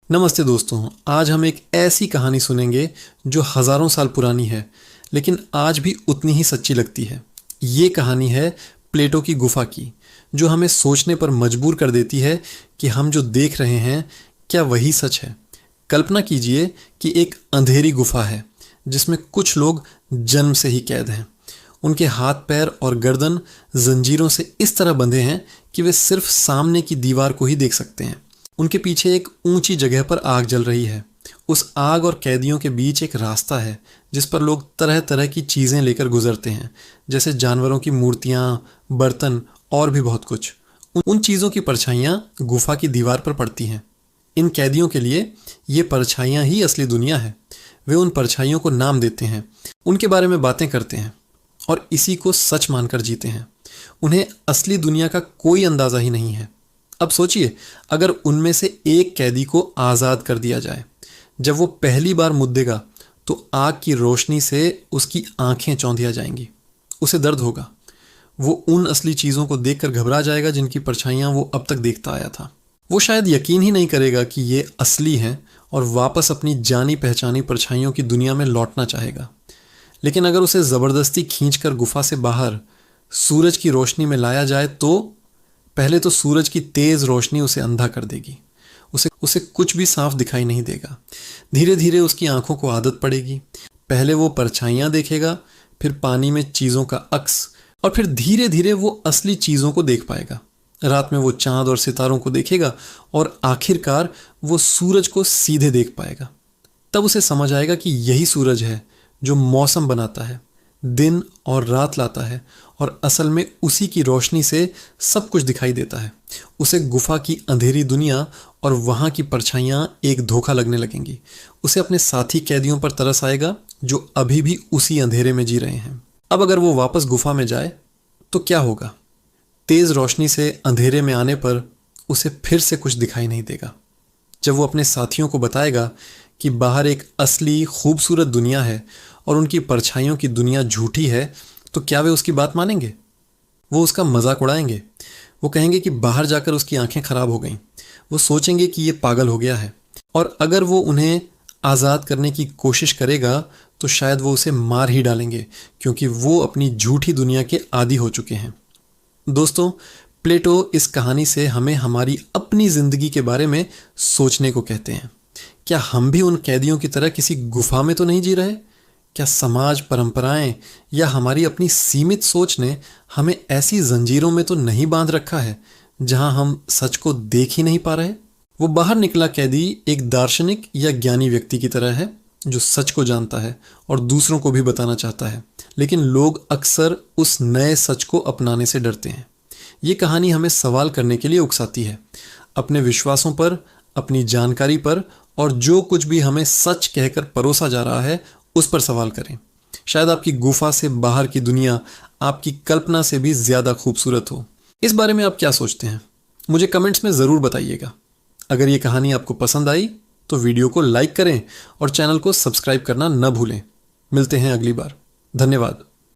नमस्ते दोस्तों, आज हम एक ऐसी कहानी सुनेंगे जो हजारों साल पुरानी है, लेकिन आज भी उतनी ही सच्ची लगती है। ये कहानी है प्लेटो की गुफा की, जो हमें सोचने पर मजबूर कर देती है कि हम जो देख रहे हैं क्या वही सच है। कल्पना कीजिए कि एक अंधेरी गुफा है जिसमें कुछ लोग जन्म से ही कैद हैं। उनके हाथ पैर और गर्दन जंजीरों से इस तरह बंधे हैं कि वे सिर्फ सामने की दीवार को ही देख सकते हैं। उनके पीछे एक ऊंची जगह पर आग जल रही है। उस आग और कैदियों के बीच एक रास्ता है जिस पर लोग तरह तरह की चीज़ें लेकर गुजरते हैं, जैसे जानवरों की मूर्तियाँ, बर्तन और भी बहुत कुछ। उन चीज़ों की परछाइयाँ गुफा की दीवार पर पड़ती हैं। इन कैदियों के लिए ये परछाइयाँ ही असली दुनिया है। वे उन परछाइयों को नाम देते हैं, उनके बारे में बातें करते हैं और इसी को सच मानकर जीते हैं। उन्हें असली दुनिया का कोई अंदाज़ा ही नहीं है। अब सोचिए, अगर उनमें से एक कैदी को आज़ाद कर दिया जाए। जब वो पहली बार मुद्देगा तो आग की रोशनी से उसकी आंखें चौंधिया जाएंगी। उसे दर्द होगा। वो उन असली चीज़ों को देखकर घबरा जाएगा जिनकी परछाइयाँ वो अब तक देखता आया था। वो शायद यकीन ही नहीं करेगा कि ये असली हैं और वापस अपनी जानी पहचानी परछाइयों की दुनिया में लौटना चाहेगा। लेकिन अगर उसे ज़बरदस्ती खींचकर गुफा से बाहर सूरज की रोशनी में लाया जाए तो पहले तो सूरज की तेज रोशनी उसे अंधा कर देगी। उसे कुछ भी साफ दिखाई नहीं देगा। धीरे धीरे उसकी आंखों को आदत पड़ेगी। पहले वो परछाइयां देखेगा, फिर पानी में चीज़ों का अक्स, और फिर धीरे धीरे वो असली चीज़ों को देख पाएगा। रात में वो चांद और सितारों को देखेगा और आखिरकार वो सूरज को सीधे देख पाएगा। तब उसे समझ आएगा कि यही सूरज है जो मौसम बनाता है, दिन और रात लाता है, और असल में उसी की रोशनी से सब कुछ दिखाई देता है। उसे गुफा की अंधेरी दुनिया और वहाँ की परछाइयाँ एक धोखा लगने लगेंगी। उसे अपने साथी कैदियों पर तरस आएगा जो अभी भी उसी अंधेरे में जी रहे हैं। अब अगर वो वापस गुफा में जाए तो क्या होगा? तेज रोशनी से अंधेरे में आने पर उसे फिर से कुछ दिखाई नहीं देगा। जब वो अपने साथियों को बताएगा कि बाहर एक असली खूबसूरत दुनिया है और उनकी परछाइयों की दुनिया झूठी है, तो क्या वे उसकी बात मानेंगे? वो उसका मजाक उड़ाएंगे। वो कहेंगे कि बाहर जाकर उसकी आंखें खराब हो गईं। वो सोचेंगे कि ये पागल हो गया है, और अगर वो उन्हें आज़ाद करने की कोशिश करेगा तो शायद वो उसे मार ही डालेंगे, क्योंकि वो अपनी झूठी दुनिया के आदी हो चुके हैं। दोस्तों, प्लेटो इस कहानी से हमें हमारी अपनी ज़िंदगी के बारे में सोचने को कहते हैं। क्या हम भी उन कैदियों की तरह किसी गुफा में तो नहीं जी रहे? क्या समाज, परंपराएं या हमारी अपनी सीमित सोच ने हमें ऐसी जंजीरों में तो नहीं बांध रखा है जहां हम सच को देख ही नहीं पा रहे? वो बाहर निकला कैदी एक दार्शनिक या ज्ञानी व्यक्ति की तरह है जो सच को जानता है और दूसरों को भी बताना चाहता है, लेकिन लोग अक्सर उस नए सच को अपनाने से डरते हैं। ये कहानी हमें सवाल करने के लिए उकसाती है, अपने विश्वासों पर, अपनी जानकारी पर, और जो कुछ भी हमें सच कहकर परोसा जा रहा है उस पर सवाल करें। शायद आपकी गुफा से बाहर की दुनिया आपकी कल्पना से भी ज़्यादा खूबसूरत हो। इस बारे में आप क्या सोचते हैं? मुझे कमेंट्स में ज़रूर बताइएगा। अगर ये कहानी आपको पसंद आई तो वीडियो को लाइक करें और चैनल को सब्सक्राइब करना न भूलें। मिलते हैं अगली बार। धन्यवाद।